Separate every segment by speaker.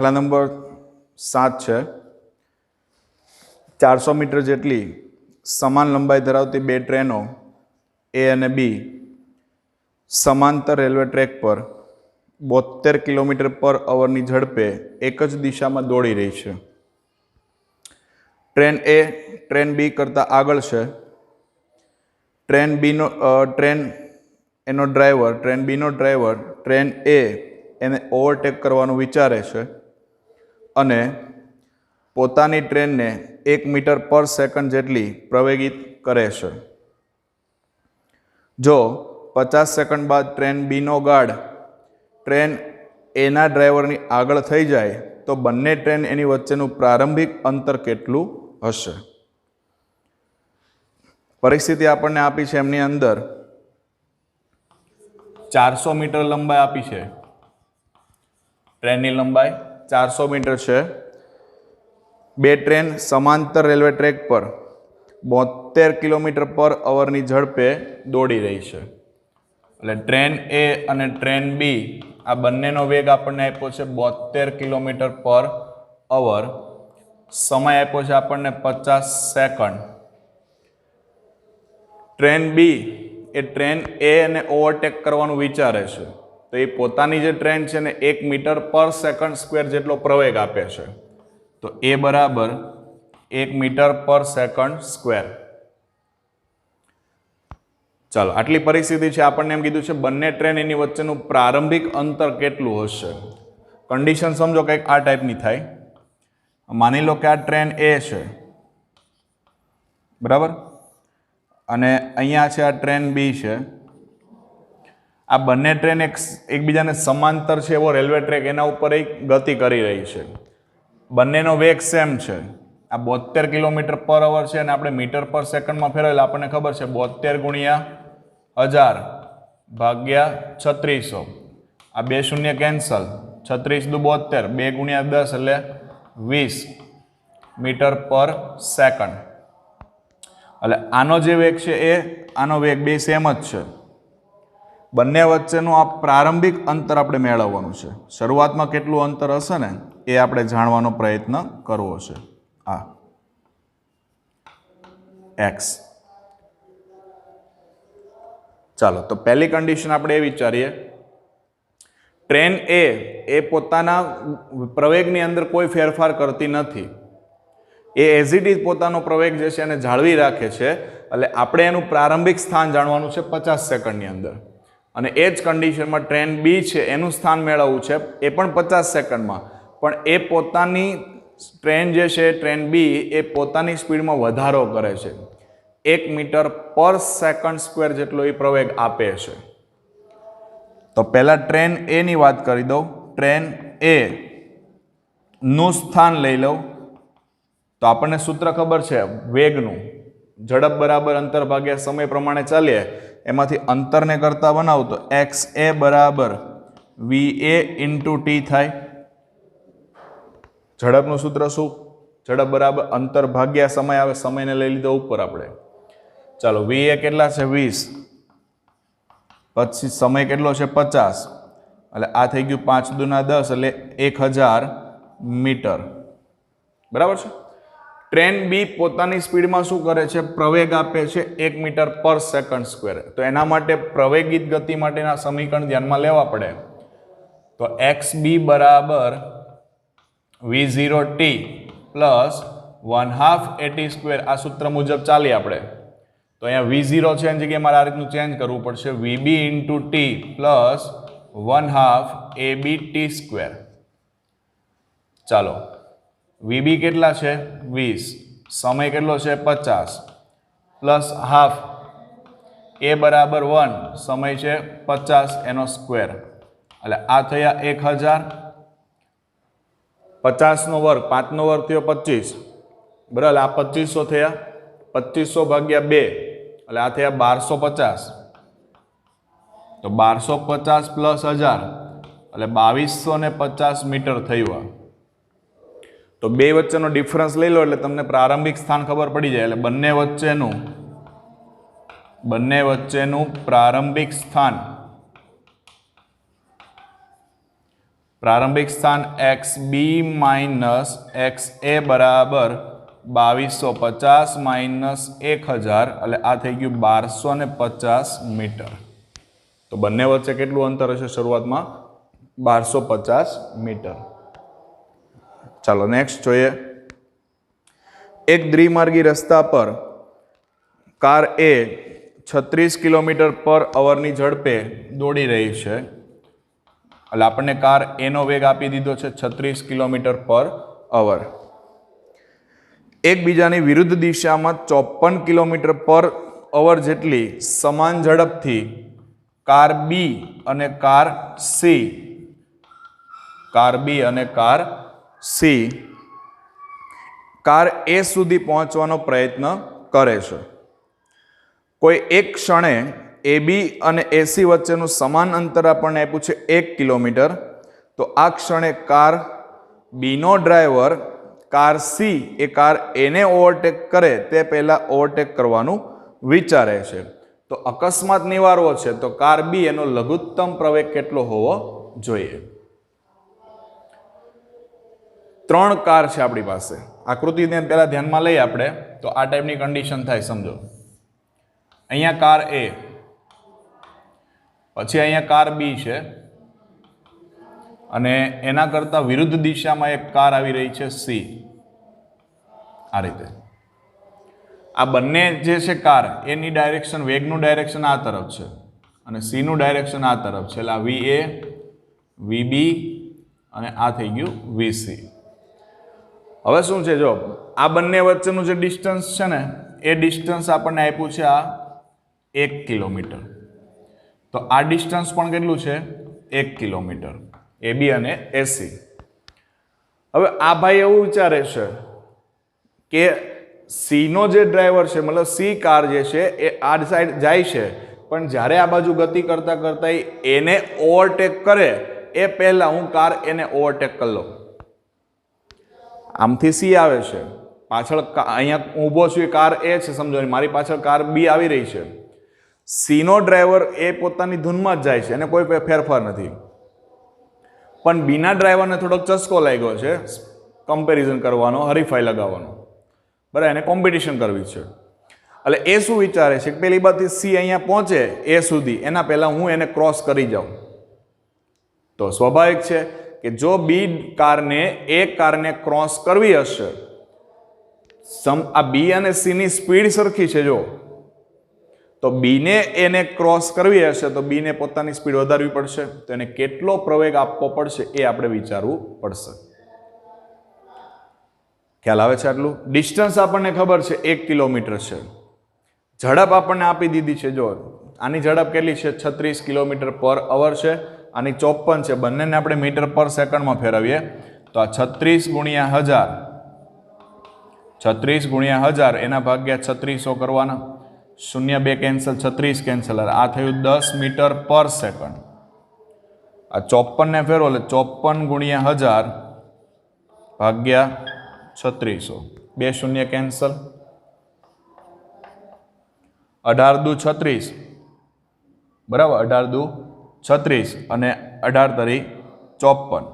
Speaker 1: દાખલા નંબર 7 છે 400 મીટર જેટલી સમાન લંબાઈ ધરાવતી બે ટ્રેનો એ અને બી સમાંતર રેલવે ટ્રેક પર 72 કિલોમીટર પર અવરની ઝડપે એક જ દિશામાં દોડી રહી છે. ટ્રેન એ ટ્રેન બી કરતાં આગળ છે. ટ્રેન બીનો ડ્રાઈવર ટ્રેન એ એને ઓવરટેક કરવાનું વિચારે છે અને પોતાની ટ્રેનને 1 મીટર પર સેકન્ડ જેટલી પ્રવેગિત કરે છે. જો 50 સેકન્ડ બાદ ટ્રેન બીનો ગાર્ડ ટ્રેન એના ડ્રાઈવરની આગળ થઈ જાય તો બંને ટ્રેન એની વચ્ચેનું પ્રારંભિક અંતર કેટલું હશે? પરિસ્થિતિ આપણને આપી છે એમની અંદર 400 મીટર લંબાઈ આપી છે. ટ્રેનની લંબાઈ 400 મીટર છે. બે ટ્રેન સમાંતર રેલવે ટ્રેક પર 72 કિલોમીટર પર અવરની ઝડપે દોડી રહી છે. એટલે ટ્રેન એ અને ટ્રેન બી આ બંનેનો વેગ આપણને આપ્યો છે 72 કિલોમીટર પર અવર. સમય આપ્યો છે આપણને 50 સેકન્ડ. ટ્રેન બી એ ટ્રેન એ ને ઓવરટેક કરવાનું વિચારે છે તો એ પોતાની જે ટ્રેન છે ને 1 મીટર પર સેકન્ડ સ્ક્વેર જેટલો પ્રવેગ આપે છે. તો એ બરાબર 1 મીટર પર સેકન્ડ સ્ક્વેર. ચાલો, આટલી પરિસ્થિતિ છે. આપણને એમ કીધું છે બંને ટ્રેન એની વચ્ચેનું પ્રારંભિક અંતર કેટલું હશે. કન્ડિશન સમજો કંઈક આ ટાઈપની થાય. માની લો કે આ ટ્રેન એ છે, બરાબર, અને અહીંયા છે આ ટ્રેન બી છે. આ બંને ટ્રેન એકબીજાને સમાંતર છે એવો રેલવે ટ્રેક એના ઉપર એક ગતિ કરી રહી છે. બંનેનો વેગ સેમ છે. આ 72 કિલોમીટર પર અવર છે અને આપણે મીટર પર સેકન્ડમાં ફેરવેલા આપણને ખબર છે 72 ગુણ્યા 1000 ભાગ્યા 3600. આ બે શૂન્ય કેન્સલ. 36 દુ 72, 2 ગુણ્યા 10 એટલે 20 મીટર પર સેકન્ડ. એટલે આનો જે વેગ છે એ આનો વેગ બે સેમ જ છે. બંને વચ્ચેનું આ પ્રારંભિક અંતર આપણે મેળવવાનું છે. શરૂઆતમાં કેટલું અંતર હશે ને એ આપણે જાણવાનો પ્રયત્ન કરવો છે. આ એક્સ. ચાલો, તો પહેલી કન્ડિશન આપણે એ વિચારીએ. ટ્રેન એ પોતાના પ્રવેગની અંદર કોઈ ફેરફાર કરતી નથી. એ એઝ ઇટ ઇઝ પોતાનો પ્રવેગ જે છે એને જાળવી રાખે છે. એટલે આપણે એનું પ્રારંભિક સ્થાન જાણવાનું છે 50 સેકન્ડની અંદર. અને એ જ કન્ડિશનમાં ટ્રેન બી છે એનું સ્થાન મેળવવું છે એ પણ 50 સેકન્ડમાં. પણ એ પોતાની ટ્રેન જે છે ટ્રેન બી એ પોતાની સ્પીડમાં વધારો કરે છે. 1 મીટર પર સેકન્ડ સ્ક્વેર જેટલો એ પ્રવેગ આપે છે. તો પહેલા ટ્રેન એ ની વાત કરી દઉં. ટ્રેન એ નું સ્થાન લઈ લઉં તો આપણને સૂત્ર ખબર છે વેગનું. ઝડપ બરાબર અંતર ભાગ્યા સમય પ્રમાણે ચાલીએ. એમાંથી અંતરને કરતા બનાવો તો એક્સ એ બરાબર વી એ ઇન્ટુ ટી થાય. ઝડપનું સૂત્ર શું? ઝડપ બરાબર અંતર ભાગ્યા સમય આવે. સમયને લઈ લીધો ઉપર આપણે. ચાલો, વી એ કેટલા છે 20, પછી સમય કેટલો છે 50, એટલે આ થઈ ગયું 5 દુના 10 એટલે 1000 મીટર. બરાબર છે. ટ્રેન બી પોતાની સ્પીડમાં શું કરે છે? પ્રવેગ આપે છે 1 મીટર પર સેકન્ડ સ્ક્વેર. તો એના માટે પ્રવેગિત ગતિ માટેના સમીકરણ ધ્યાનમાં લેવા પડે. તો એક્સ બી બરાબર v0t પ્લસ 1/2 at સ્ક્વેર. આ સૂત્ર મુજબ ચાલીએ આપણે. તો અહીંયા v0 છે એની જગ્યાએ મારે આ રીતનું ચેન્જ કરવું પડશે. vb into T plus 1/2 abt square. ચાલો, vb કેટલા છે 20, સમય કેટલો છે 50, પ્લસ હાફ એ બરાબર 1, સમય છે 50 એનો સ્ક્વેર. એટલે આ થયા 1000. 50 નો વર્ગ, 5 નો વર્ગ થયો 25, બરાબર. આ 2500 થયા. 2500 ભાગ્યા 2 એટલે આ થયા 1250. તો 1250 પ્લસ 1000 એટલે 2250 મીટર થયું. તો બે વચ્ચેનો ડિફરન્સ લઈ લો એટલે તમને પ્રારંભિક સ્થાન ખબર પડી જાય. એટલે બંને વચ્ચેનું પ્રારંભિક સ્થાન પ્રારંભિક સ્થાન XB માઇનસ XA બરાબર 2250 માઇનસ 1000 એટલે આ થઈ ગયું 1250 મીટર. તો બંને વચ્ચે કેટલું અંતર હશે શરૂઆતમાં? 1250 મીટર. ચાલો નેક્સ્ટ જોઈએ. એક દ્વિમાર્ગી રસ્તા પર કાર એ 36 કિલોમીટર પર અવરની ઝડપે દોડી રહી છે. એટલે આપણને કાર એનો વેગ આપી દીધો છે 36 કિલોમીટર પર અવર. એકબીજાની વિરુદ્ધ દિશામાં 54 કિલોમીટર પર અવર જેટલી સમાન ઝડપથી કાર બી અને કાર સી કાર એ સુધી પહોંચવાનો પ્રયત્ન કરે છે. કોઈ એક ક્ષણે એબી અને એસી વચ્ચેનું સમાન અંતર આપણને આપ્યું છે 1 કિલોમીટર. તો આ ક્ષણે કાર બીનો ડ્રાઈવર કાર સી એ કાર એને ઓવરટેક કરે તે પહેલા ઓવરટેક કરવાનું વિચારે છે. તો અકસ્માત નિવારવો છે તો કાર બી એનો લઘુત્તમ પ્રવેગ કેટલો હોવો જોઈએ? 3 કાર છે આપણી પાસે. આકૃતિને પહેલા ધ્યાનમાં લઈએ આપણે તો આ ટાઈપની કન્ડિશન થાય. સમજો અહીંયા કાર એ, પછી અહીંયા કાર બી છે અને એના કરતા વિરુદ્ધ દિશામાં એક કાર આવી રહી છે સી. આ રીતે આ બંને જે છે કાર એની ડાયરેક્શન, વેગનું ડાયરેક્શન આ તરફ છે અને સીનું ડાયરેક્શન આ તરફ છે. એટલે આ VA, VB અને આ થઈ ગયું VC. હવે શું છે, જો આ બંને વચ્ચેનું જે ડિસ્ટન્સ છે ને એ ડિસ્ટન્સ આપણને આપ્યું છે આ 1 કિલોમીટર. તો આ ડિસ્ટન્સ પણ કેટલું છે? 1 કિલોમીટર, AB અને AC. હવે આ ભાઈ એવું વિચારે છે કે સીનો જે ડ્રાઈવર છે, મતલબ સી કાર જે છે એ આ સાઈડ જાય છે, પણ જ્યારે આ બાજુ ગતિ કરતા કરતા એને ઓવરટેક કરે એ પહેલા હું કાર એને ઓવરટેક કરી લઉં. આમથી સી આવે છે, પાછળ અહીંયા ઊભો છું એ કાર એ છે, સમજો મારી પાછળ કાર બી આવી રહી છે. સીનો ડ્રાઈવર એ પોતાની ધૂનમાં જ જાય છે, એને કોઈ ફેરફાર નથી. પણ બીના ડ્રાઈવરને થોડોક ચસ્કો લાગ્યો છે કમ્પેરિઝન કરવાનો, હરીફાઈ લગાવવાનો, બરાબર, એને કોમ્પિટિશન કરવી છે. એટલે એ શું વિચારે છે કે પેલી બાજુથી સી અહીંયા પહોંચે એ સુધી એના પહેલા હું એને ક્રોસ કરી જાઉં. તો સ્વાભાવિક છે કે જો બી કારને એ કારને ક્રોસ કરવી હશે, આ બી અને સી ની સ્પીડ સરખી છે, જો તો બીને એને ક્રોસ કરવી હશે તો બીને પોતાની સ્પીડ વધારવી પડશે. તો એને કેટલો પ્રવેગ આપવો પડશે એ આપણે વિચારવું પડશે. ખ્યાલ આવે છે આટલું? ડિસ્ટન્સ આપણને ખબર છે 1 કિલોમીટર છે. ઝડપ આપણને આપી દીધી છે. જો આની ઝડપ કેટલી છે? 36 કિલોમીટર પર અવર છે, આની 54 છે. બંનેને આપણે મીટર પર સેકન્ડમાં ફેરવીએ તો આ 36 ગુણ્યા 1000, 36 ગુણ્યા 1000 એના ભાગ્યા 3600 કરવાના. 0 2 કેન્સલ, 36 કેન્સલ, આ થયું 10 મીટર પર સેકન્ડ. આ 54 ને ફેરવો એટલે 54 ગુણ્યા 1000 ભાગ્યા 3600, 2 0 કેન્સલ, 18 દુ 36, બરાબર, 18 દુ 36 અને 18 તરી 54.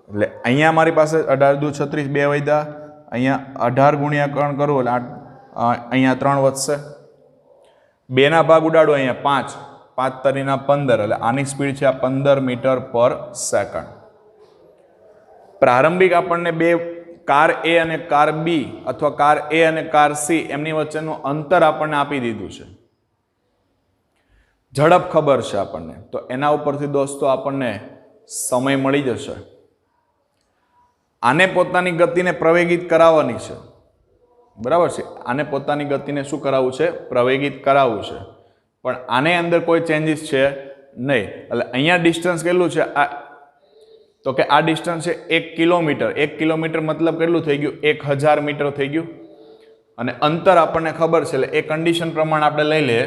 Speaker 1: એટલે અહીંયા મારી પાસે 18 દુ 36 બે વધ્યા, અહીંયા 18 ગુણ્યા 3 કરવું એટલે અહીંયા 3 વધશે. 2 ના ભાગ ઉડાડો, અહીંયા 5, 5 તરીના 15, એટલે આની સ્પીડ છે આ 15 મીટર પર સેકન્ડ. પ્રારંભિક આપણને બે કાર એ અને કાર બી અથવા કાર એ અને કાર સી એમની વચ્ચેનું અંતર આપણને આપી દીધું છે. ઝડપ ખબર છે આપણને, તો એના ઉપરથી દોસ્તો આપણને સમય મળી જશે. આને પોતાની ગતિને પ્રવેગિત કરાવવાની છે, બરાબર છે. આને પોતાની ગતિને શું કરાવવું છે? પ્રવેગિત કરાવવું છે. પણ આને અંદર કોઈ ચેન્જીસ છે નહીં. એટલે અહીંયા ડિસ્ટન્સ કેટલું છે? તો કે આ ડિસ્ટન્સ છે 1 કિલોમીટર. 1 કિલોમીટર મતલબ કેટલું થઈ ગયું? 1000 મીટર થઈ ગયું. અને અંતર આપણને ખબર છે, એટલે એ કન્ડિશન પ્રમાણે આપણે લઈ લઈએ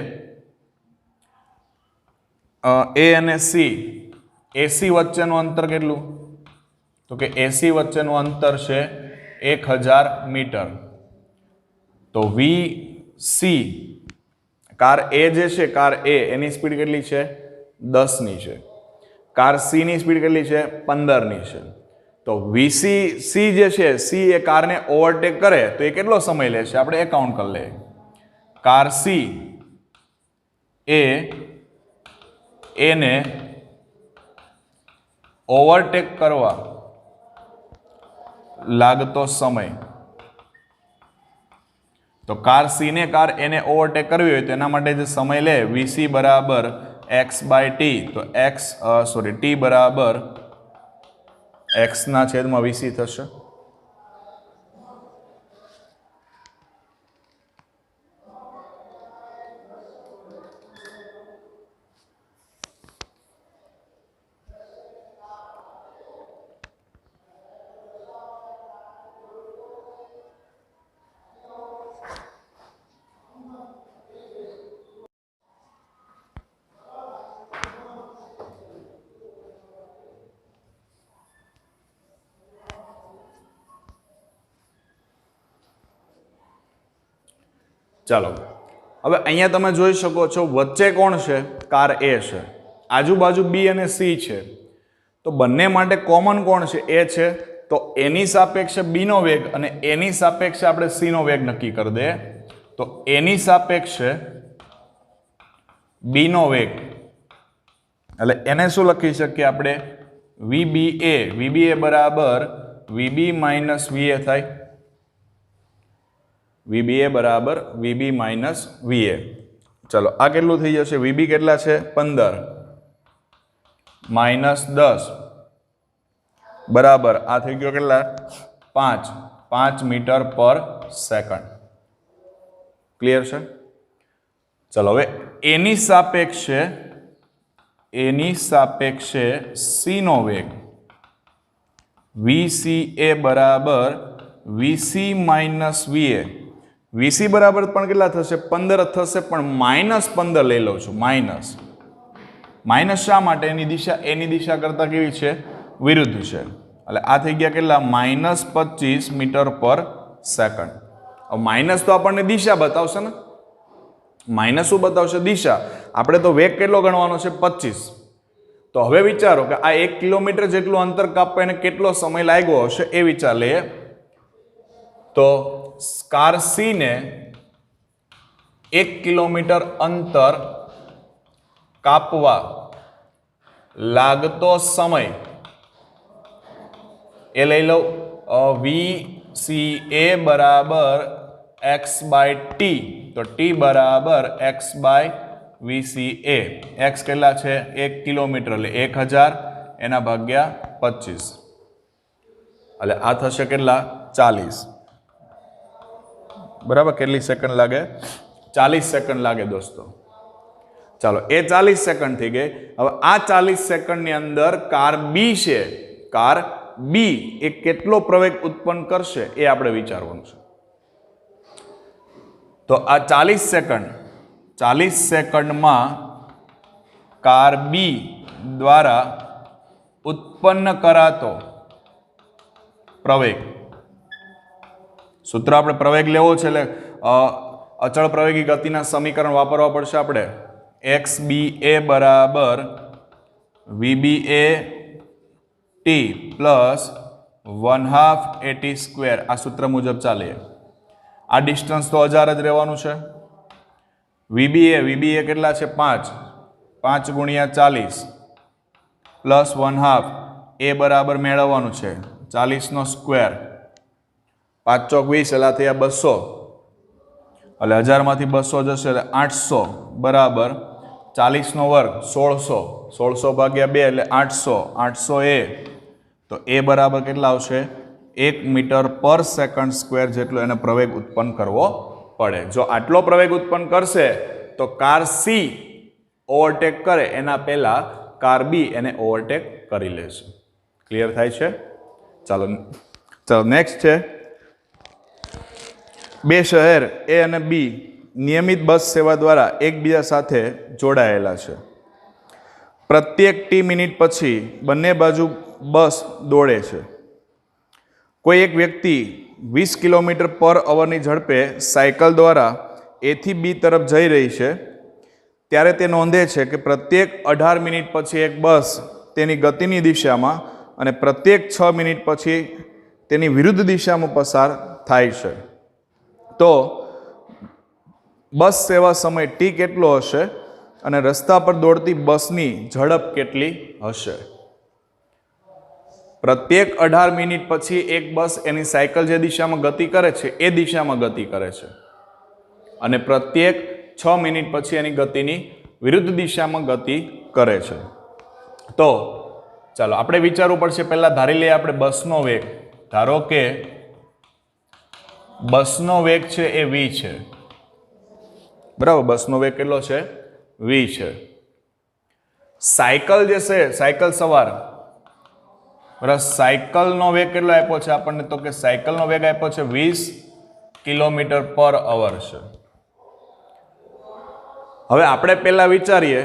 Speaker 1: એ અને સી. એસી વચ્ચેનું અંતર કેટલું? તો કે એસી વચ્ચેનું અંતર છે 1000 મીટર. તો VC કાર એ જે છે, કાર એ એની સ્પીડ કેટલી છે? 10 ની છે. કાર સી ની સ્પીડ કેટલી છે? 15ની છે. તો સી જે છે, સી એ કારને ઓવરટેક કરે તો એ કેટલો સમય લેશે? આપણે એકાઉન્ટ કરી લઈએ. કાર સી એને ઓવરટેક કરવા લાગતો સમય. તો કાર સી ને કાર એને ઓવરટેક કરવી હોય તો એના માટે જે સમય લે વીસી બરાબર x/t. તો t બરાબર x/20 થશે. ચાલો, હવે અહીંયા તમે જોઈ શકો છો વચ્ચે કોણ છે? કાર એ છે. આજુબાજુ બી અને સી છે. તો બંને માટે કોમન કોણ છે? એ છે. તો એની સાપેક્ષે બી નો વેગ અને એની સાપેક્ષે આપણે સી નો વેગ નક્કી કરી દે. તો એની સાપેક્ષે બી નો વેગ એટલે એને શું લખી શકીએ આપણે? વીબીએ બરાબર વીબી માઇનસ વીએ થાય. વીબીએ બરાબર વીબી માઇનસ વીએ. ચલો, આ કેટલું થઈ જશે? વીબી કેટલા છે? 15 માઇનસ 10 બરાબર આ થઈ ગયો કેટલા? 5 મીટર પર સેકન્ડ. ક્લિયર છે? ચલો, હવે એની સાપેક્ષે સી નો વેગ વીસીએ બરાબર વીસી માઇનસ વીએ. વીસી બરાબર પણ કેટલા થશે? 15 થશે, પણ -15 લઈ લઉં છું. માઇનસ શા માટે? એની દિશા કરતા કેવી છે? વિરુદ્ધ છે. એટલે આ થઈ ગયા કેટલા? -25 મીટર પર સેકન્ડ. હવે માઇનસ તો આપણને દિશા બતાવશે ને. માઇનસ શું બતાવશે? દિશા. આપણે તો વેગ કેટલો ગણવાનો છે? 25. તો હવે વિચારો કે આ 1 કિલોમીટર જેટલું અંતર કાપવા એને કેટલો સમય લાગ્યો હશે એ વિચાર લઈએ. તો કાર સી ને 1 કિલોમીટર અંતર કાપવા લાગતો સમય એ લઈ લો વીસીએ બરાબર x/t. તો t બરાબર x/VCA. x કેટલા છે? 1 કિલોમીટર એટલે 1000 એના ભાગ્યા 25 એટલે આ થશે કેટલા? 40. બરાબર, કેટલી સેકન્ડ લાગે? 40 સેકન્ડ લાગે દોસ્તો. ચાલો, એ 40 સેકન્ડ થઈ ગઈ. હવે આ 40 સેકન્ડની અંદર કાર બી છે, કાર બી એ કેટલો પ્રવેગ ઉત્પન્ન કરશે એ આપણે વિચારવાનું છે. તો આ 40 સેકન્ડમાં કાર બી દ્વારા ઉત્પન્ન કરાતો પ્રવેગ, સૂત્ર આપણે પ્રવેગ લેવો છે એટલે અચળ પ્રવેગી ગતિના સમીકરણ વાપરવા પડશે આપણે. XBA બરાબર VBA t પ્લસ 1/2 AT². આ સૂત્ર મુજબ ચાલે. આ ડિસ્ટન્સ તો 1000 જ રહેવાનું છે. VBA કેટલા છે? 5 ગુણ્યા 40 પ્લસ 1/2 એ બરાબર મેળવવાનું છે 40 નો સ્ક્વેર. 5 ચોક 20 એટલે થયા 200 એટલે 1000 માંથી 200 જશે એટલે 800 બરાબર 40 નો વર્ગ 1600 ભાગ્યા 2 એટલે 800 એ. તો એ બરાબર કેટલા આવશે? 1 મીટર પર સેકન્ડ સ્ક્વેર જેટલો એને પ્રવેગ ઉત્પન્ન કરવો પડે. જો આટલો પ્રવેગ ઉત્પન્ન કરશે તો કાર સી ઓવરટેક કરે એના પહેલા કાર બી એને ઓવરટેક કરી લેશે. ક્લિયર થાય છે? ચાલો નેક્સ્ટ છે. બે શહેર એ અને બી નિયમિત બસ સેવા દ્વારા એકબીજા સાથે જોડાયેલા છે. પ્રત્યેક ટી મિનિટ પછી બંને બાજુ બસ દોડે છે. કોઈ એક વ્યક્તિ 20 કિલોમીટર પર અવરની ઝડપે સાયકલ દ્વારા એથી બી તરફ જઈ રહી છે ત્યારે તે નોંધે છે કે પ્રત્યેક 18 મિનિટ પછી એક બસ તેની ગતિની દિશામાં અને પ્રત્યેક 6 મિનિટ પછી તેની વિરુદ્ધ દિશામાં પસાર થાય છે. તો બસ સેવા સમય ટી કેટલો હશે અને રસ્તા પર દોડતી બસની ઝડપ કેટલી હશે? પ્રત્યેક 18 મિનિટ પછી એક બસ એની સાયકલ જે દિશામાં ગતિ કરે છે એ દિશામાં ગતિ કરે છે અને પ્રત્યેક 6 મિનિટ પછી એની ગતિની વિરુદ્ધ દિશામાં ગતિ કરે છે. તો ચાલો આપણે વિચારવું પડશે. પહેલા ધારી લઈએ આપણે બસનો વેગ. ધારો કે બસનો વેગ છે એ v છે. બરાબર, બસનો વેગ કેટલો છે? v છે. સાયકલ જે છે, સાયકલ સવાર, બરાબર, સાયકલનો વેગ કેટલો આપ્યો છે આપણને? તો કે સાયકલનો વેગ આપ્યો છે 20 કિલોમીટર પર અવર છે. હવે આપણે પહેલા વિચારીએ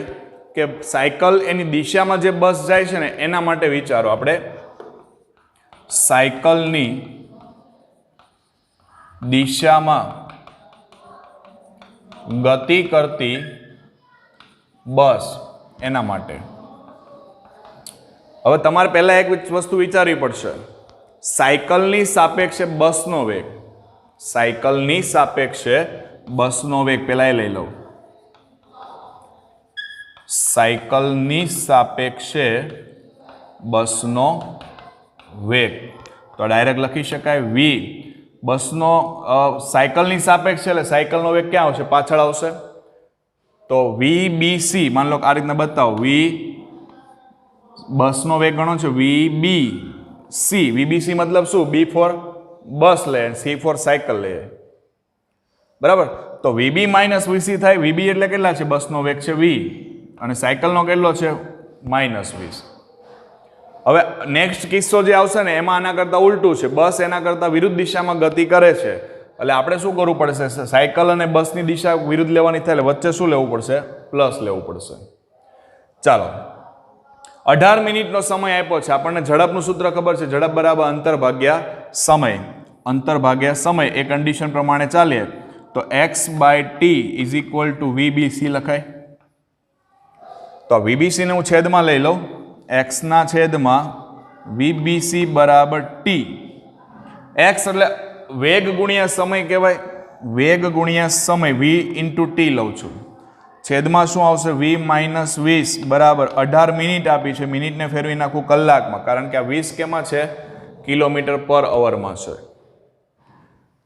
Speaker 1: કે સાયકલ એની દિશામાં જે બસ જાય છે ને એના માટે વિચારો. આપણે સાયકલની દિશામાં ગતિ કરતી બસ એના માટે. હવે તમારે પહેલા એક વસ્તુ વિચારવી પડશે. સાયકલની સાપેક્ષે બસનો વેગ, સાયકલની સાપેક્ષે બસનો વેગ પહેલા એ લઈ લઉં. સાયકલની સાપેક્ષે બસનો વેગ તો ડાયરેક્ટ લખી શકાય v. બસનો સાયકલની સાપેક્ષે એટલે સાયકલનો વેગ ક્યાં આવશે? પાછળ આવશે. તો vbc, માન લો આ રીતના બતાવો. બસનો વેગ ગણો છે vbc. vbc મતલબ શું? b ફોર બસ લે, c ફોર સાયકલ લે. બરાબર, તો vb માઇનસ vc થાય. vb એટલે કેટલા છે? બસનો વેગ છે v અને સાયકલનો કેટલો છે? -20. હવે નેક્સ્ટ કિસ્સો જે આવશે ને એમાં આના કરતાં ઉલટું છે. બસ એના કરતાં વિરુદ્ધ દિશામાં ગતિ કરે છે એટલે આપણે શું કરવું પડશે? સાયકલ અને બસની દિશા વિરુદ્ધ લેવાની થાય એટલે વચ્ચે શું લેવું પડશે? પ્લસ લેવું પડશે. ચાલો, 18 મિનિટનો સમય આપ્યો છે આપણને. ઝડપનું સૂત્ર ખબર છે, ઝડપ બરાબર અંતર ભાગ્યા સમય. અંતર ભાગ્યા સમય એ કન્ડિશન પ્રમાણે ચાલીએ તો x/t = vbc લખાય. તો vbc ને હું છેદમાં લઈ લઉં. x ના છેદમાં vbc બરાબર t. x એટલે વેગ ગુણ્યા સમય કહેવાય. વેગ ગુણ્યા સમય v × t લઉં છું. છેદમાં શું આવશે? v - 20 બરાબર 18 મિનિટ આપી છે. મિનિટને ફેરવી નાખું કલાકમાં, કારણ કે આ 20 કેમાં છે? કિલોમીટર પર અવરમાં છે.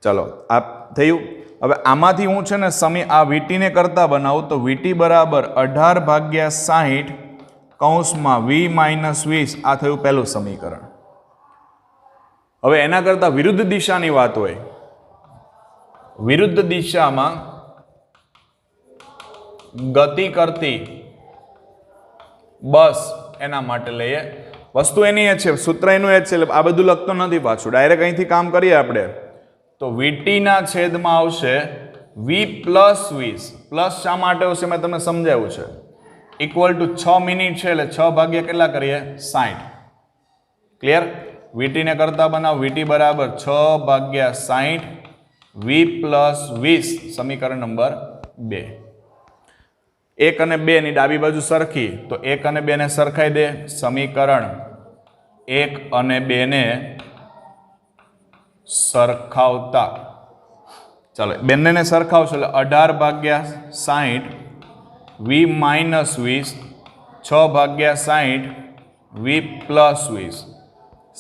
Speaker 1: ચાલો, આ થયું. હવે આમાંથી હું છે ને સમય આ vt ને કરતા બનાવું તો vt બરાબર 18/60 કૌંસમાં v - 20. આ થયું પહેલું સમીકરણ. હવે એના કરતા વિરુદ્ધ દિશાની વાત હોય, વિરુદ્ધ દિશામાં ગતિ કરતી બસ એના માટે લઈએ. વસ્તુ એની એ છે, સૂત્ર એનું એ જ છે, એટલે આ બધું લખતો નથી પાછું. ડાયરેક્ટ અહીંથી કામ કરીએ આપણે તો vt ના છેદમાં આવશે v + 20. પ્લસ શા માટે આવશે મેં તમને સમજાવ્યું છે. ઇક્વલ ટુ 6 મિનિટ છે એટલે 6 ભાગ્યા કેટલા કરીએ? 60. ક્લિયર? vt ને કરતા બનાવો. vt બરાબર 6/60 v + 20. સમીકરણ નંબર 2. 1 અને 2 ની ડાબી બાજુ સરખી તો 1 અને 2 ને સરખાઈ દે. સમીકરણ 1 અને 2 ને સરખાવતા, ચાલો બંનેને સરખાવશો એટલે 18/60 v - 20 6/60 v + 20.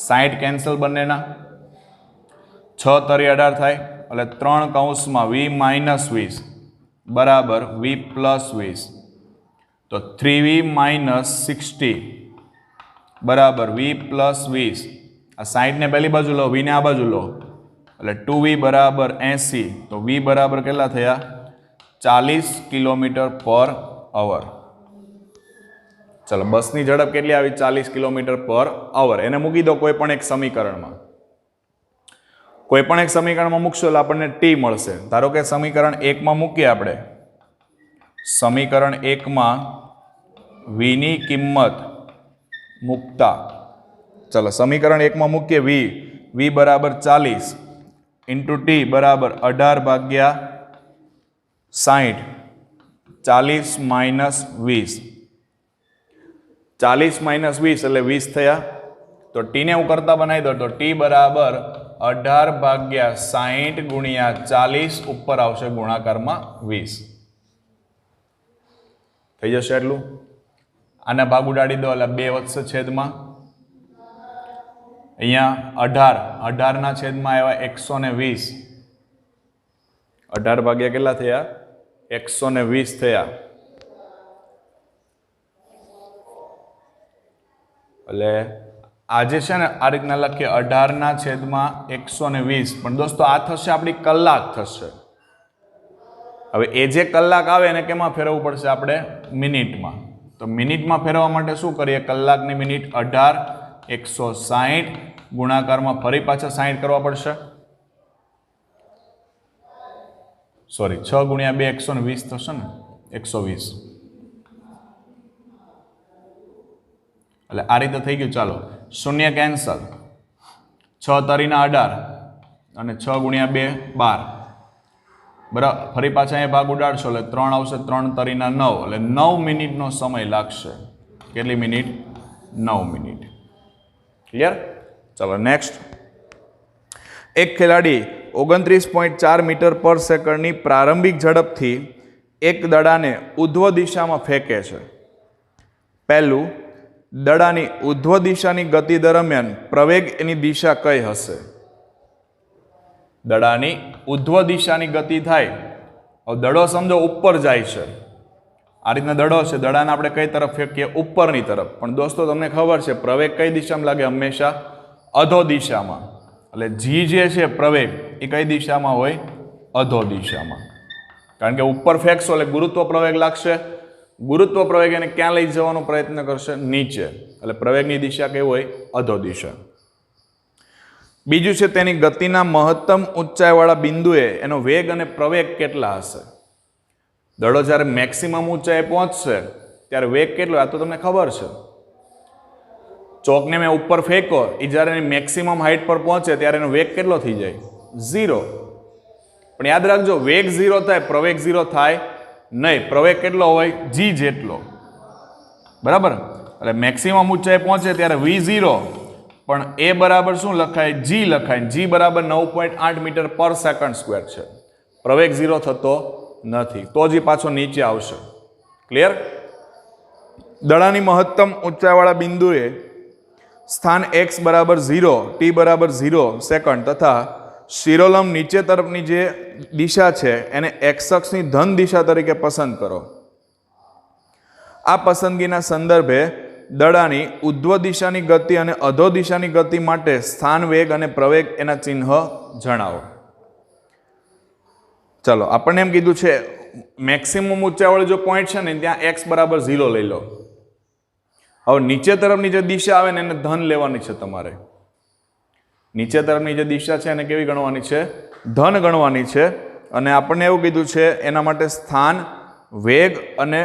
Speaker 1: 60 કેન્સલ બંનેના. 6 તરી 18 થાય એટલે 3 કૌંસમાં v - 20 બરાબર v + 20. તો 3v - 60 બરાબર v + 20. આ 60 ને પહેલી બાજુ લો, v ને આ બાજુ લો એટલે 2v બરાબર 80. તો v બરાબર કેટલા થયા? 40 કિલોમીટર પર અવર. ચલો, બસની ઝડપ કેટલી આવી? 40 કિલોમીટર પર અવર. એને મૂકી દો કોઈ પણ એક સમીકરણમાં. કોઈ પણ એક સમીકરણમાં મૂકશો એટલે આપણને t મળશે. ધારો કે સમીકરણ 1 માં મૂકીએ આપણે. સમીકરણ 1 માં v ની કિંમત મૂકતા, ચલો સમીકરણ 1 માં મૂકીએ v બરાબર 40 × t બરાબર 18/60 40 - 20. 40 માઇનસ 20 એટલે 20 થયા. તો ટીને હું કરતા બનાવી દો તો ટી બરાબર 18 ભાગ્યા 60 ગુણ્યા 40 ઉપર આવશે ગુણાકારમાં 20 થઈ જશે. એટલું આના ભાગ ઉડાડી દો એટલે 2 વધશે છેદમાં. અહીંયા 18 ના છેદમાં આવ્યા 120. 18 ભાગ્યા કેટલા થયા? 120 થયા. એટલે આજે છે ને આ રીતના લખીએ 18 ના છેદમાં 120. પણ દોસ્તો આ થશે આપણી કલાક થશે. હવે એ જે કલાક આવે એને કેમાં ફેરવવું પડશે? આપણે મિનિટમાં. તો મિનિટમાં ફેરવવા માટે શું કરીએ? કલાકની મિનિટ 18 160 ગુણાકારમાં ફરી પાછા 60 કરવા પડશે. સોરી 6 ગુણ્યા 2 120 થશે ને 120. એટલે આ રીતે થઈ ગયું. ચાલો શૂન્ય કેન્સલ. 6 તરીના 18 અને 6 ગુણ્યા 2 12. બરાબર. ફરી પાછા અહીંયા ભાગ ઉડાડશો એટલે 3 આવશે. 3 તરીના 9 એટલે 9 મિનિટનો સમય લાગશે. કેટલી મિનિટ? 9 મિનિટ. ક્લિયર? ચાલો નેક્સ્ટ. એક ખેલાડી 29.4 મીટર પર સેકન્ડની પ્રારંભિક ઝડપથી એક દડાને ઉધ્વ દિશામાં ફેંકે છે. પહેલું, દડાની ઉધ્વ દિશાની ગતિ દરમિયાન પ્રવેગ એની દિશા કઈ હશે? દડાની ઉધ્વ દિશાની ગતિ થાય. હવે દડો સમજો ઉપર જાય છે. આ રીતના દડો છે. દડાને આપણે કઈ તરફ ફેંકીએ? ઉપરની તરફ. પણ દોસ્તો તમને ખબર છે પ્રવેગ કઈ દિશામાં લાગે? હંમેશા અધો દિશામાં. એટલે જી જે છે પ્રવેગ એ કઈ દિશામાં હોય? અધો દિશામાં. કારણ કે ઉપર ફેંકશો એટલે ગુરુત્વ પ્રવેગ લાગશે. ગુરુત્વ પ્રવેગ એને ક્યાં લઈ જવાનો પ્રયત્ન કરશે? નીચે. એટલે પ્રવેગની દિશા કેવી હોય? અધો દિશા. બીજું છે તેની ગતિના મહત્તમ ઊંચાઈવાળા બિંદુએ એનો વેગ અને પ્રવેગ કેટલા હશે? દડો જ્યારે મેક્સિમમ ઊંચાઈએ પહોંચશે ત્યારે વેગ કેટલો? આ તો તમને ખબર છે. ચોકને મેં ઉપર ફેંકો એ જ્યારે એની મેક્સિમમ હાઈટ પર પહોંચે ત્યારે એનો વેગ કેટલો થઈ જાય? 0. પણ યાદ રાખજો વેગ 0 થાય, પ્રવેગ 0 થાય નહીં. પ્રવેગ કેટલો હોય? જી જેટલો. બરાબર. એટલે મેક્સિમમ ઊંચાઈએ પહોંચે ત્યારે v0 પણ એ બરાબર શું લખાય? જી લખાય. જી બરાબર 9.8 મીટર પર સેકન્ડ સ્ક્વેર છે. પ્રવેગ 0 થતો નથી. તો જ પાછો નીચે આવશે. ક્લિયર? દડાની મહત્તમ ઊંચાઈવાળા બિંદુએ સ્થાન x બરાબર 0, t બરાબર 0 સેકન્ડ તથા શિરોલંબ નીચે તરફની જે દિશા છે એને x અક્ષની ધન દિશા તરીકે પસંદ કરો. આ પસંદગીના સંદર્ભે દડાની ઉધ્વ દિશાની ગતિ અને અધો દિશાની ગતિ માટે સ્થાન, વેગ અને પ્રવેગ એના ચિહ્ન જણાવો. ચલો આપણને એમ કીધું છે મેક્સિમમ ઊંચાઈવાળો જો પોઈન્ટ છે ને ત્યાં x બરાબર 0 લઈ લો. હવે નીચે તરફની જે દિશા આવે ને એને ધન લેવાની છે તમારે. નીચે તરફની જે દિશા છે એને કેવી ગણવાની છે? ધન ગણવાની છે. અને આપણને એવું કીધું છે એના માટે સ્થાન, વેગ અને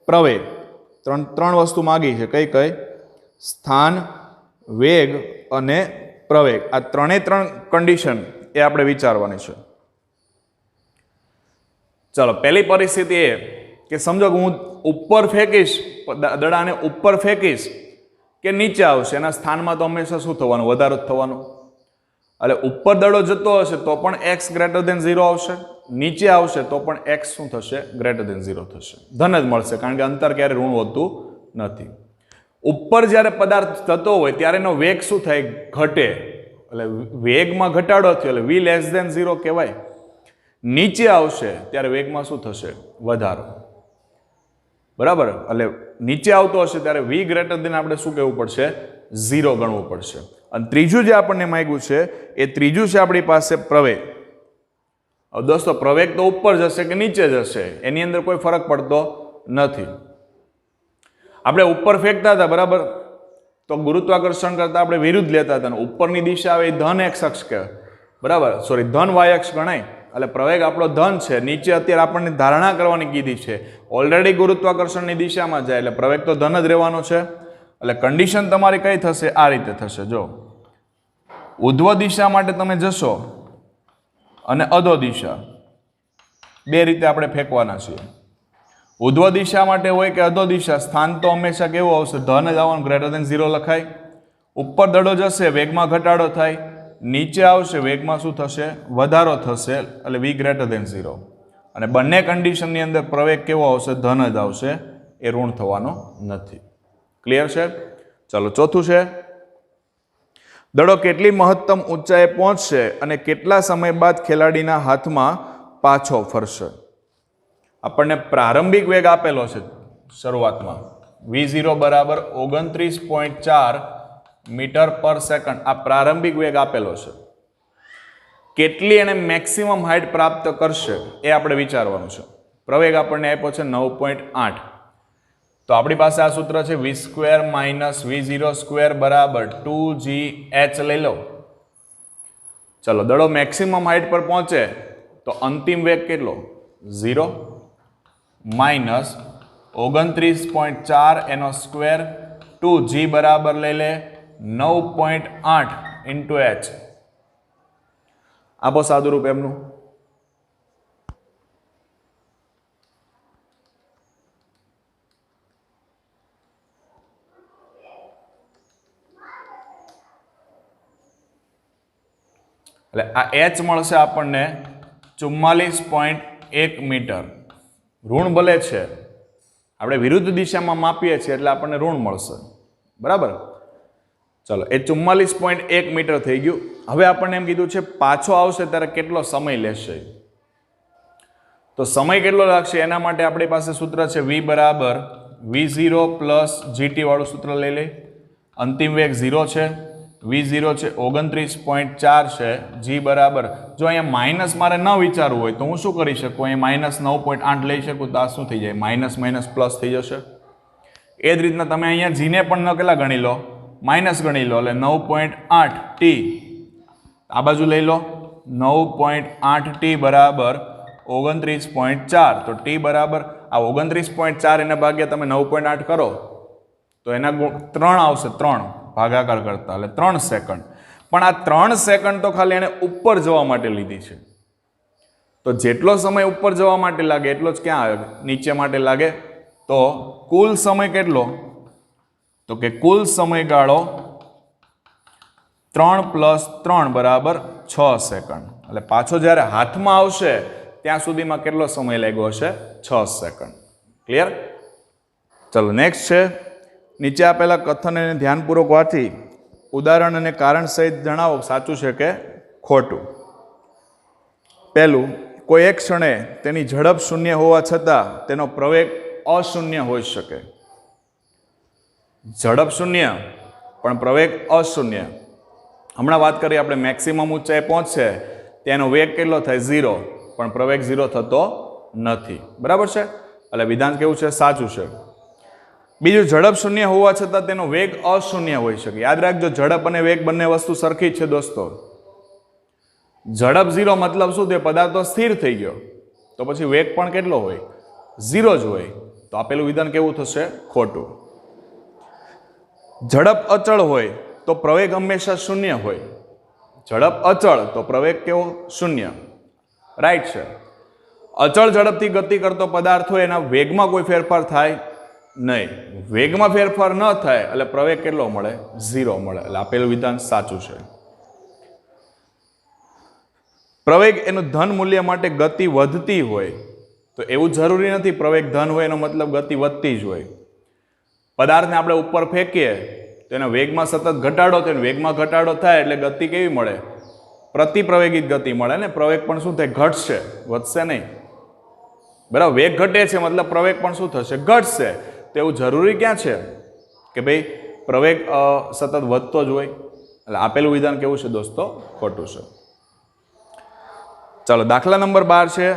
Speaker 1: પ્રવેગ ત્રણ વસ્તુ માગી છે. કઈ કઈ? સ્થાન, વેગ અને પ્રવેગ. આ ત્રણ કન્ડિશન એ આપણે વિચારવાની છે. ચલો પહેલી પરિસ્થિતિ એ કે સમજો કે હું ઉપર ફેંકીશ, દડાને ઉપર ફેંકીશ કે નીચે આવશે, એના સ્થાનમાં તો હંમેશા શું થવાનું? વધારો જ થવાનો. એટલે ઉપર દડો જતો હશે તો પણ x ગ્રેટર દેન 0 આવશે. નીચે આવશે તો પણ x શું થશે? ગ્રેટર દેન 0 થશે. ધન જ મળશે કારણ કે અંતર ક્યારે ઋણ હોતું નથી. ઉપર જ્યારે પદાર્થ થતો હોય ત્યારે એનો વેગ શું થાય? ઘટે. એટલે વેગમાં ઘટાડો થયો એટલે v લેસ દેન 0 કહેવાય. નીચે આવશે ત્યારે વેગમાં શું થશે? વધારો. બરાબર. એટલે નીચે આવતો હશે ત્યારે v ગ્રેટર દેન આપણે શું કહેવું પડશે? 0 ગણવું પડશે. અને ત્રીજું જે આપણને માંગ્યું છે એ ત્રીજું છે આપણી પાસે પ્રવેગ. હવે દોસ્તો પ્રવેગ તો ઉપર જશે કે નીચે જશે એની અંદર કોઈ ફરક પડતો નથી. આપણે ઉપર ફેંકતા હતા બરાબર, તો ગુરુત્વાકર્ષણ કરતા આપણે વિરુદ્ધ લેતા હતા. ઉપરની દિશા આવે એ ધન x અક્ષ કહેવાય. બરાબર, સોરી ધન y અક્ષ ગણાય. એટલે પ્રવેગ આપણો ધન છે. નીચે અત્યારે આપણને ધારણા કરવાની કીધી છે. ઓલરેડી ગુરુત્વાકર્ષણની દિશામાં જાય એટલે પ્રવેગ તો ધન જ રહેવાનો છે. એટલે કન્ડિશન તમારી કઈ થશે? આ રીતે થશે. જો ઉધ્વ દિશા માટે તમે જશો અને અધો દિશા બે રીતે આપણે ફેંકવાના છીએ. ઉધ્વ દિશા માટે હોય કે અધો દિશા, સ્થાન તો હંમેશા કેવું આવશે? ધન જ આવવાનું, ગ્રેટર ધેન 0 લખાય. ઉપર દડો જશે, વેગમાં ઘટાડો થાય. નીચે આવશે, વેગમાં શું થશે? વધારો થશે, એટલે v ગ્રેટર ધેન 0. અને બંને કન્ડિશનની અંદર પ્રવેગ કેવો આવશે? ધન જ આવશે, એ ઋણ થવાનો નથી. ક્લિયર છે? ચાલો ચોથું છે, દડો કેટલી મહત્તમ ઊંચાઈએ પહોંચશે અને કેટલા સમય બાદ ખેલાડીના હાથમાં પાછો ફરશે? આપણને પ્રારંભિક વેગ આપેલો છે શરૂઆતમાં, v0 બરાબર 29.4 મીટર પર સેકન્ડ. આ પ્રારંભિક વેગ આપેલો છે. કેટલી એને મેક્સિમમ હાઇટ પ્રાપ્ત કરશે એ આપણે વિચારવાનું છે. પ્રવેગ આપણને આપ્યો છે 9.8. તો આપણી પાસે આ સૂત્ર છે v² - v0² બરાબર 2gh લઈ લો. ચલો, દડો મેક્સિમમ હાઇટ પર પહોંચે તો અંતિમ વેગ કેટલો? 0 માઇનસ 29.4 એનો સ્ક્વેર 2g બરાબર લઈ લે 9.8 ઇન્ટુ h. આપો સાદું રૂપ એમનું. એટલે આ h મળશે આપણને 44.1 મીટર. ઋણ ભલે છે, આપણે વિરુદ્ધ દિશામાં માપીએ છીએ એટલે આપણને ઋણ મળશે. બરાબર? ચલો, એ 44.1 મીટર થઈ ગયું. હવે આપણને એમ કીધું છે પાછો આવશે ત્યારે કેટલો સમય લેશે. તો સમય કેટલો લાગશે એના માટે આપણી પાસે સૂત્ર છે v બરાબર v0 પ્લસ gt વાળું સૂત્ર લઈ લે. અંતિમ વેગ 0 છે, v0 છે 29.4 છે, g બરાબર, જો અહીંયા માઇનસ મારે ન વિચારવું હોય તો હું શું કરી શકું? અહીંયા -9.8 લઈ શકું તો આ શું થઈ જાય? માઇનસ માઇનસ પ્લસ થઈ જશે. એ જ રીતના તમે અહીંયા g ને પણ કેટલા ગણી લો? માઇનસ ગણી લો, એટલે 9.8 t આ બાજુ લઈ લો. 9.8 t બરાબર 29.4. તો t બરાબર આ 29.4 એના ભાગ્યા તમે 9.8 કરો તો એના 3 આવશે, 3 ભાગાકાર કરતા, એટલે 3 સેકન્ડ. પણ આ 3 સેકન્ડ તો ખાલી એને ઉપર જવા માટે લીધી છે. તો જેટલો સમય ઉપર જવા માટે લાગે એટલો જ ક્યાં આવે? નીચે માટે લાગે. તો કુલ સમય કેટલો? તો કે કુલ સમયગાળો 3 + 3 બરાબર 6 સેકન્ડ. એટલે પાછો જ્યારે હાથમાં આવશે ત્યાં સુધીમાં કેટલો સમય લાગ્યો હશે? 6 સેકન્ડ. ક્લિયર? ચલો નેક્સ્ટ છે, નીચે આપેલા કથનને ધ્યાનપૂર્વક વાંચી ઉદાહરણ અને કારણ સહિત જણાવો સાચું છે કે ખોટું. પહેલું, કોઈ એક ક્ષણે તેની ઝડપ શૂન્ય હોવા છતાં તેનો પ્રવેગ અશૂન્ય હોઈ શકે. ઝડપ શૂન્ય પણ પ્રવેગ અશૂન્ય. હમણાં વાત કરીએ આપણે મેક્સિમમ ઊંચાઈ પહોંચશે તેનો વેગ કેટલો થાય? 0, પણ પ્રવેગ 0 થતો નથી. બરાબર છે? એટલે વિધાન કેવું છે? સાચું છે. બીજું, ઝડપ શૂન્ય હોવા છતાં તેનો વેગ અશૂન્ય હોઈ શકે. યાદ રાખજો, ઝડપ અને વેગ બંને વસ્તુ સરખી જ છે દોસ્તો. ઝડપ 0 મતલબ શું? તે પદાર્થ તો સ્થિર થઈ ગયો, તો પછી વેગ પણ કેટલો હોય? 0 જ હોય. તો આપેલું વિધાન કેવું થશે? ખોટું. ઝડપ અચળ હોય તો પ્રવેગ હંમેશા શૂન્ય હોય. ઝડપ અચળ તો પ્રવેગ કેવો? શૂન્ય. રાઈટ છે. અચળ ઝડપથી ગતિ કરતો પદાર્થ હોય એના વેગમાં કોઈ ફેરફાર થાય નહીં. વેગમાં ફેરફાર ન થાય એટલે પ્રવેગ કેટલો મળે? 0 મળે. એટલે આપેલું વિધાન સાચું છે. પ્રવેગ એનું ધન મૂલ્ય માટે ગતિ વધતી હોય તો એવું જરૂરી નથી પ્રવેગ ધન હોય એનો મતલબ ગતિ વધતી જ હોય. પદાર્થને આપણે ઉપર ફેંકીએ તો એના વેગમાં સતત ઘટાડો થાય, વેગમાં ઘટાડો થાય એટલે ગતિ કેવી મળે? પ્રતિપ્રવેગિત ગતિ મળે ને. પ્રવેગ પણ શું થાય? ઘટશે, વધશે નહીં. બરાબર? વેગ ઘટે છે મતલબ પ્રવેગ પણ શું થશે? ઘટશે. તો એવું જરૂરી ક્યાં છે કે ભાઈ પ્રવેગ સતત વધતો જ હોય? એટલે આપેલું વિધાન કેવું છે દોસ્તો? ખોટું છે. ચાલો, દાખલા નંબર 12 છે,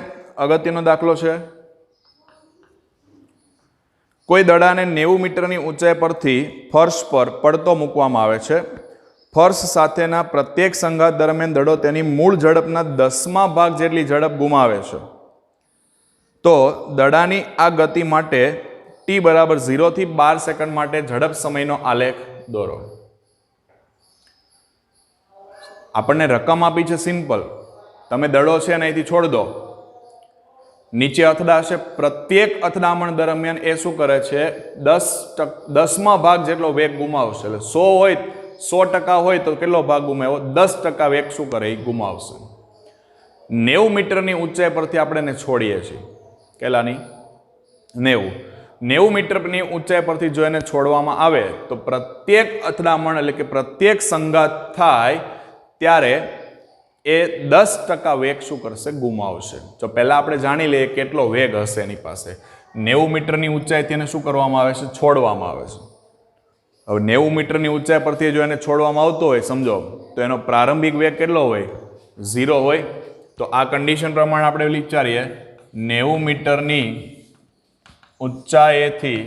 Speaker 1: અગત્યનો દાખલો છે. કોઈ દડાને 90 મીટરની ઊંચાઈ પરથી ફર્શ પર પડતો મૂકવામાં આવે છે. ફર્શ સાથેના પ્રત્યેક સંઘાત દરમિયાન દડો તેની મૂળ ઝડપના 10મા ભાગ જેટલી ઝડપ ગુમાવે છે. તો દડાની આ ગતિ માટે t બરાબર 0 થી 12 સેકન્ડ માટે ઝડપ સમયનો આલેખ દોરો. આપણને રકમ આપી છે સિમ્પલ, તમે દડો છે અને અહીંથી છોડ દો. નીચે અથડાશે, પ્રત્યેક અથડામણ દરમિયાન એ શું કરે છે 10માં ભાગ જેટલો વેગ ગુમાવશે. એટલે 100 હોય 100% હોય તો કેટલો ભાગ ગુમાવ્યો? 10% વેગ શું કરે એ ગુમાવશે. 90 મીટરની ઊંચાઈ પરથી આપણે એને છોડીએ છીએ. કેટલાની? 90 મીટરની ઊંચાઈ પરથી જો એને છોડવામાં આવે તો પ્રત્યેક અથડામણ એટલે કે પ્રત્યેક સંઘાત થાય ત્યારે એ 10% વેગ શું કરશે? ગુમાવશે. તો પહેલા આપણે જાણી લઈએ કેટલો વેગ હશે એની પાસે. 90 મીટરની ઊંચાઈથી એને શું કરવામાં આવે છે? છોડવામાં આવે છે. હવે 90 મીટરની ઊંચાઈ પરથી જો એને છોડવામાં આવતો હોય સમજો તો એનો પ્રારંભિક વેગ કેટલો હોય? 0 હોય. તો આ કન્ડિશન પ્રમાણે આપણે વિચારીએ 90 મીટરની ઊંચાઈથી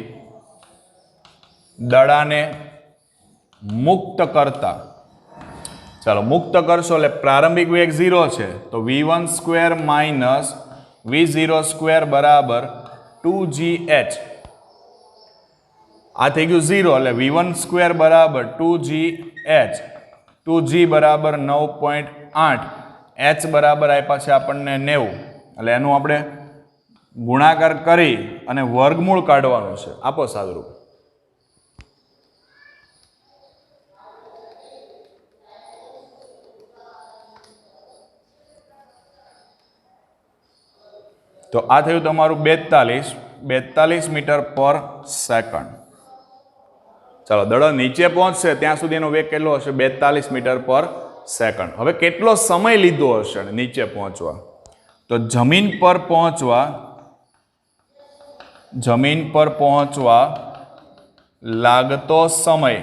Speaker 1: દડાને મુક્ત કરતા, ચાલો મુક્ત કરશો એટલે પ્રારંભિક વેગ 0 છે તો v1² માઇનસ v02 બરાબર 2gh. આ થઈ ગયું 0 એટલે v1² બરાબર 2gh, 2g બરાબર 9.8, h બરાબર આપ્યા છે આપણને 90. એટલે એનું આપણે ગુણાકાર કરી અને વર્ગમૂળ કાઢવાનું છે. આપો સાદુરૂપ. તો આ થયું તમારું 42 મીટર પર સેકન્ડ. ચાલો દડો નીચે પહોંચશે ત્યાં સુધી એનો વેગ કેટલો હશે? 42 મીટર પર સેકન્ડ. હવે કેટલો સમય લીધો હશે નીચે પહોંચવા? તો જમીન પર પહોંચવા લાગતો સમય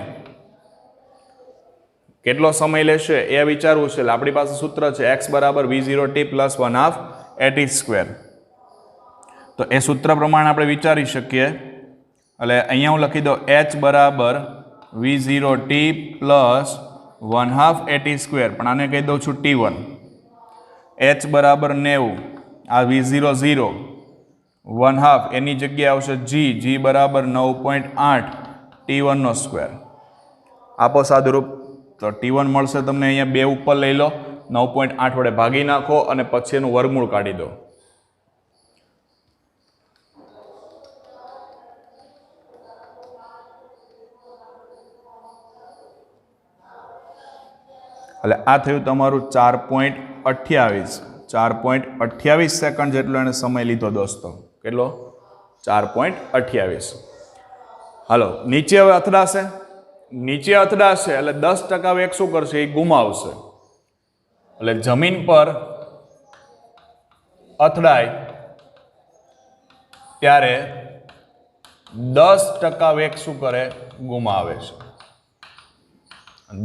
Speaker 1: કેટલો સમય લેશે એ વિચારવું છે. આપણી પાસે સૂત્ર છે x બરાબર v0t પ્લસ 1/2 at². તો એ સૂત્ર પ્રમાણે આપણે વિચારી શકીએ. એટલે અહીંયા હું લખી દઉં h બરાબર v0t પ્લસ 1/2 at², પણ આને કહી દઉં છું t1. h બરાબર 90, આ v0 0, 1/2 એની જગ્યાએ આવશે g બરાબર 9.8 t1². આપો સાદુરૂપ. તો t1 મળશે તમને અહીંયા 2 ઉપર લઈ લો, 9.8 વડે ભાગી નાખો અને પછી એનું વર્ગમૂળ કાઢી દો. એટલે આ થયું તમારું 4.28 સેકન્ડ જેટલો એને સમય લીધો દોસ્તો. કેટલો? 4.28. હાલો નીચે હવે અથડાશે એટલે 10% વેગ શું કરશે? એ ગુમાવશે. એટલે જમીન પર અથડાય ત્યારે 10% વેગ શું કરે? ગુમાવે છે.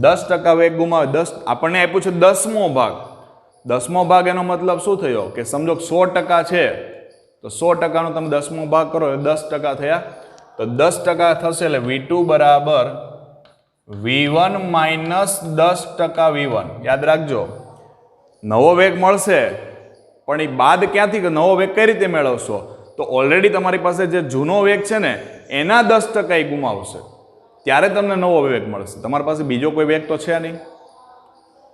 Speaker 1: 10% વેગ ગુમાવે. 10 આપણને આપ્યું છે 10મો ભાગ. 10મો ભાગ એનો મતલબ શું થયો? કે સમજો 100% છે તો 100%નો તમે 10મો ભાગ કરો એ 10% થયા. તો 10% થશે એટલે v2 બરાબર v1 માઇનસ 10% v1. યાદ રાખજો નવો વેગ મળશે પણ એ બાદ ક્યાંથી? નવો વેગ કઈ રીતે મેળવશો? તો ઓલરેડી તમારી પાસે જે જૂનો વેગ છે ને એના 10% એ ગુમાવશે ત્યારે તમને નવો વેગ મળશે. તમારી પાસે બીજો કોઈ વેગ તો છે નહીં.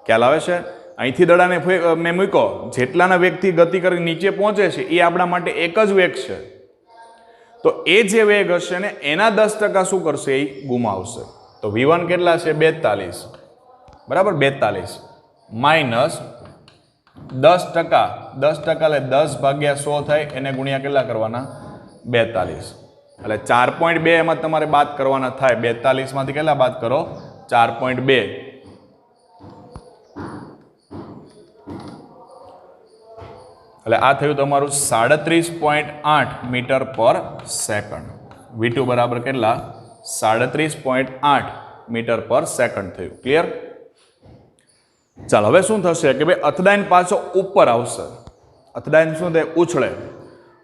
Speaker 1: ખ્યાલ આવે છે? અહીંથી દડાને મેં મૂક્યો, જેટલાના વેગથી ગતિ કરી નીચે પહોંચે છે એ આપણા માટે એક જ વેગ છે. તો એ જે વેગ હશે ને એના 10% શું કરશે? એ ગુમાવશે. તો v1 કેટલા છે? 42 બરાબર. 42 માઇનસ 10%. 10% એટલે 10 ભાગ્યા 100 થાય, એને ગુણ્યા કેટલા કરવાના? 42. એટલે 4.2 એમાં તમારે બાદ કરવાના થાય. 42 માંથી કેટલા બાદ કરો? 4.2. એટલે આ થયું તમારું 37.8 મીટર પર સેકન્ડ. v2 બરાબર કેટલા? 37.8 મીટર પર સેકન્ડ થયું. ક્લિયર? ચાલો હવે શું થશે કે ભાઈ અથડાઈને પાછો ઉપર આવશે. અથડાઈને શું થાય?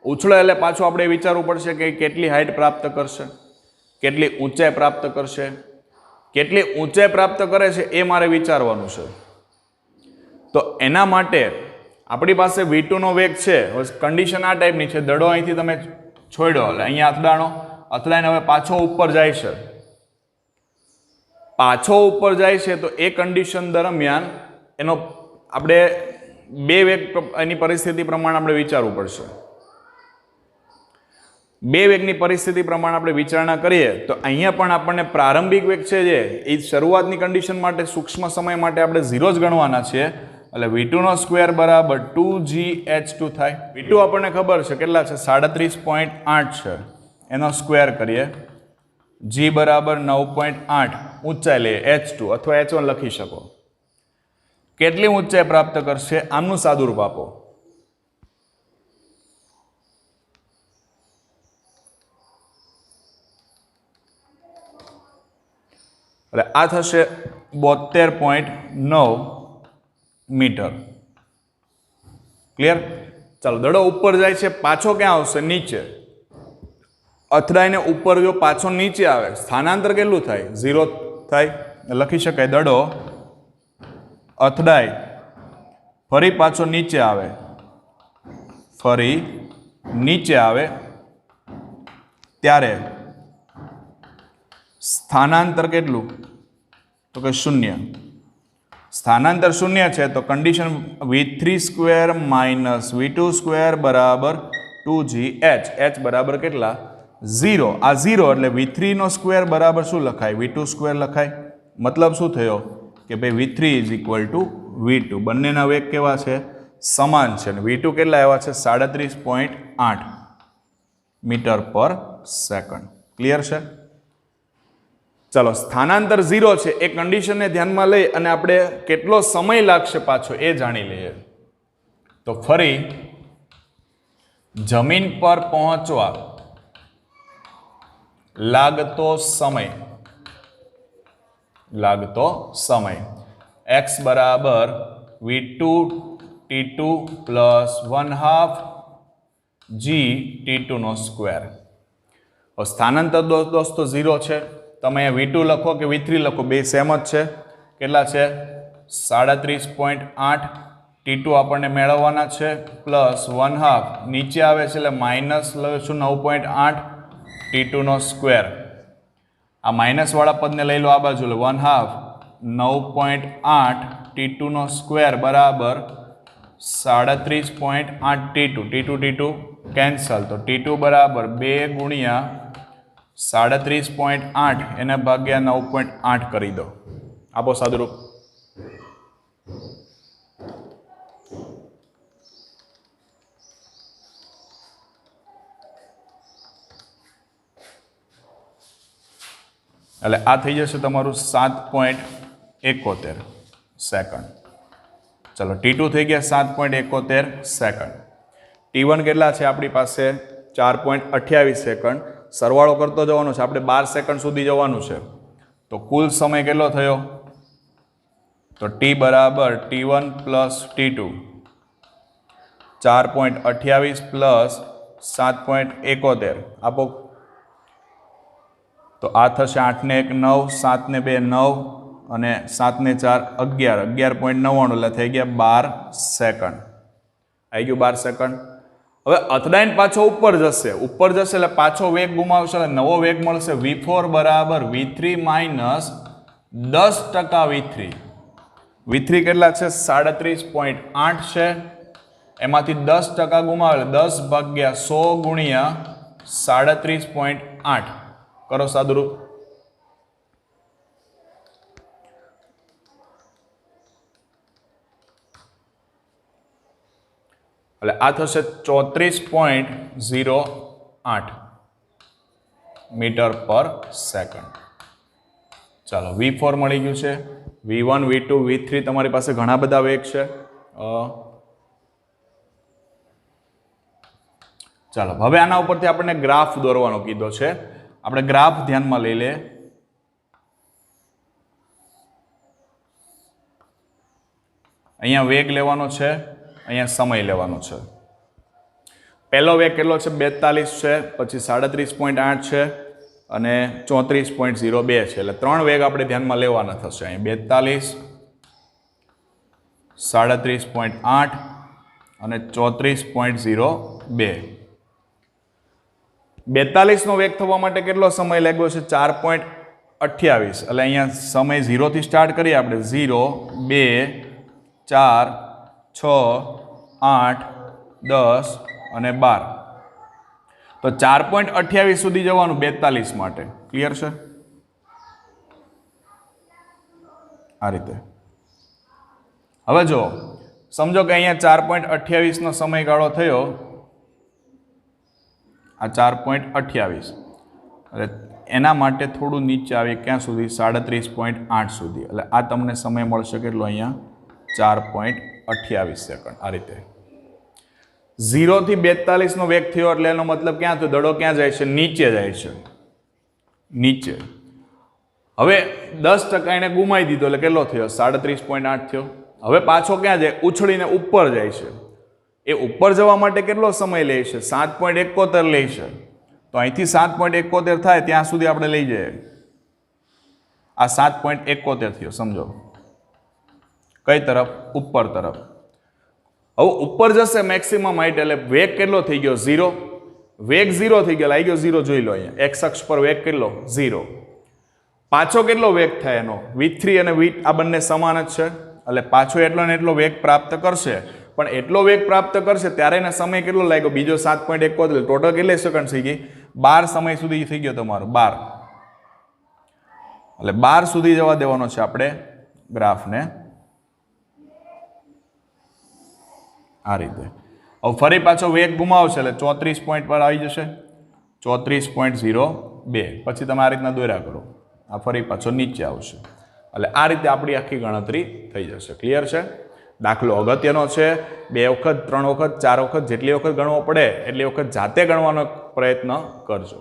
Speaker 1: ઉછળે એટલે પાછું આપણે વિચારવું પડશે કે કેટલી હાઈટ પ્રાપ્ત કરશે, કેટલી ઊંચાઈ પ્રાપ્ત કરશે. કેટલી ઊંચાઈ પ્રાપ્ત કરે છે એ મારે વિચારવાનું છે. તો એના માટે આપણી પાસે v2 નો વેગ છે. કન્ડિશન આ ટાઈપની છે, દડો અહીંથી તમે છોડ્યો એટલે અહીંયા અથડાઈને હવે પાછો ઉપર જાય છે. તો એ કન્ડિશન દરમિયાન એનો આપણે બે વેગ એની પરિસ્થિતિ પ્રમાણે આપણે વિચારવું પડશે. બે વેગની પરિસ્થિતિ પ્રમાણે આપણે વિચારણા કરીએ તો અહીંયા પણ આપણને પ્રારંભિક વેગ છે જે એ શરૂઆતની કન્ડિશન માટે સૂક્ષ્મ સમય માટે આપણે 0 જ ગણવાના છે એટલે v2² બરાબર 2gh2 થાય. v2 આપણને ખબર છે કેટલા છે 37.8 છે એનો સ્ક્વેર કરીએ g બરાબર 9.8 ઊંચાઈ લઈએ h2 અથવા h1 લખી શકો. કેટલી ઊંચાઈ પ્રાપ્ત કરશે આમનું સાદુરૂપ આપો. એટલે આ થશે 72.9 મીટર. ક્લિયર? ચાલો દડો ઉપર જાય છે પાછો ક્યાં આવશે નીચે. અથડાઈને ઉપર જો પાછો નીચે આવે સ્થાનાંતર કેટલું થાય 0 થાય. લખી શકાય દડો અથડાય ફરી પાછો નીચે આવે ત્યારે સ્થાનાંતર કેટલું તો કે 0. સ્થાનાંતર 0 છે તો કન્ડિશન v3² માઇનસ v2² બરાબર 2gh. h બરાબર કેટલા 0. આ 0 એટલે v3² બરાબર શું લખાય v2² લખાય. મતલબ શું થયો કે ભાઈ v3 = v2. બંનેના વેગ કેવા છે સમાન છે અને v2 કેટલા આવ્યા છે 37.8 મીટર પર સેકન્ડ. ક્લિયર છે? ચાલો સ્થાનાંતર 0 છે એ કન્ડિશનને ધ્યાનમાં લઈ અને આપણે કેટલો સમય લાગશે પાછો એ જાણી લઈએ. તો ફરી જમીન પર પહોંચવા લાગતો સમય x બરાબર v2 t2 plus 1/2 g t2². સ્થાનાંતર દોસ્તો 0 છે. તમે અહીંયા v2 લખો કે v3 લખો બે સેમ જ છે. કેટલા છે 37.8 t2 આપણને મેળવવાના છે પ્લસ 1/2 નીચે આવે છે એટલે માઇનસ લઈશું 9.8 t2². આ માઇનસ વાળા પદને લઈ લો આ બાજુ એટલે 1/2 9.8 t2² બરાબર 37.8 t2 કેન્સલ. તો t2 બરાબર 2 ગુણ્યા 37.8 એને ભાગ્યા 9.8 કરી દો. આપો સાદુરૂપ. એટલે આ થઈ જશે તમારું 7.71 સેકન્ડ. ચલો t2 થઈ ગયા 7.71 સેકન્ડ. t1 કેટલા છે આપણી પાસે 4.28 સેકન્ડ. સરવાળો કરતો જવાનો છે આપણે 12 સેકન્ડ સુધી જવાનું છે. તો કુલ સમય કેટલો થયો તો t બરાબર t1 પ્લસ t2 4.28 પ્લસ 7.71 આપો. તો આ થશે 8 ને 1 9 7 ને 2 9 અને 7 ને 4 11 11.99 એટલે થઈ ગયા 12 સેકન્ડ. આવી ગયું 12 સેકન્ડ. હવે અથડાઈને પાછો ઉપર જશે એટલે પાછો વેગ ગુમાવશે એટલે નવો વેગ મળશે v4 બરાબર v3 માઇનસ 10% v3 કેટલા છે 37.8 છે એમાંથી 10% ગુમાવે 10 ભાગ્યા 100 ગુણ્યા 37.8 કરો સાદુરૂપ. એટલે આ થશે 34.08 મીટર પર સેકન્ડ. ચાલો v4 મળી ગયું છે. v1 v2 v3 તમારી પાસે ઘણા બધા વેગ છે. ચાલો હવે આના ઉપરથી આપણને ગ્રાફ દોરવાનો કીધો છે. આપણે ગ્રાફ ધ્યાનમાં લઈ લે. અહીંયા વેગ લેવાનો છે અહીંયા સમય લેવાનો છે. પહેલો વેગ કેટલો છે 42 છે પછી 37.8 છે અને 34.02 છે એટલે ત્રણ વેગ આપણે ધ્યાનમાં લેવાના થશે. અહીં 42 37.8 અને 34.02. 42 નો વેગ થવા માટે કેટલો સમય લાગ્યો છે 4.28 એટલે અહીંયા સમય 0 થી સ્ટાર્ટ કરીએ આપણે 0 2 4 6 8 10 અને 12. તો 4.28 સુધી જવાનું 42 માટે. ક્લિયર છે? આ રીતે. હવે જો સમજો કે અહીંયા 4.28 નો સમયગાળો થયો, આ 4.28, એટલે એના માટે થોડું નીચે આવે ક્યાં સુધી? 37.8 સુધી. એટલે આ તમને સમય મળશે કેટલો અહીંયા? 4.28 સેકન્ડ. આ રીતે 0 થી 42 નો વેગ થયો એટલે એનો મતલબ ક્યાં થયો? દડો ક્યાં જાય છે? નીચે જાય છે, નીચે. હવે 10% એને ગુમાવી દીધો એટલે કેટલો થયો? 37.8 થયો. હવે પાછો ક્યાં જાય? ઉછળીને ઉપર જાય છે. એ ઉપર જવા માટે કેટલો સમય લે છે? 7.71 લે છે. તો અહીંથી 7.71 થાય ત્યાં સુધી આપણે લઈ જઈએ. આ 7.71 થયો. સમજો કઈ તરફ? ઉપર તરફ. હવે ઉપર જશે મેક્સિમમ હાઈટ એટલે વેગ કેટલો થઈ ગયો? 0. વેગ 0 થઈ ગયો, આવી ગયો 0. જોઈ લો અહીંયા એક્સ અક્ષ પર વેગ કેટલો? 0. પાછો કેટલો વેગ થાય એનો? v3 અને v આ બંને સમાન જ છે એટલે પાછો એટલો ને એટલો વેગ પ્રાપ્ત કરશે. પણ એટલો વેગ પ્રાપ્ત કરશે ત્યારે એને સમય કેટલો લાગ્યો? બીજો 7.71. ટોટલ કેટલી સેકન્ડ થઈ ગઈ? 12 સમય સુધી થઈ ગયો તમારો 12. એટલે 12 સુધી જવા દેવાનો છે આપણે ગ્રાફને. આ રીતે. હવે ફરી પાછો વેગ ગુમાવશે એટલે 34 પોઈન્ટ પર આવી જશે. 34.02. પછી તમે આ રીતના દોર્યા કરો, આ ફરી પાછો નીચે આવશે. એટલે આ રીતે આપણી આખી ગણતરી થઈ જશે. ક્લિયર છે? દાખલો અગત્યનો છે. 2 વખત 3 વખત 4 વખત જેટલી વખત ગણવો પડે એટલી વખત જાતે ગણવાનો પ્રયત્ન કરજો.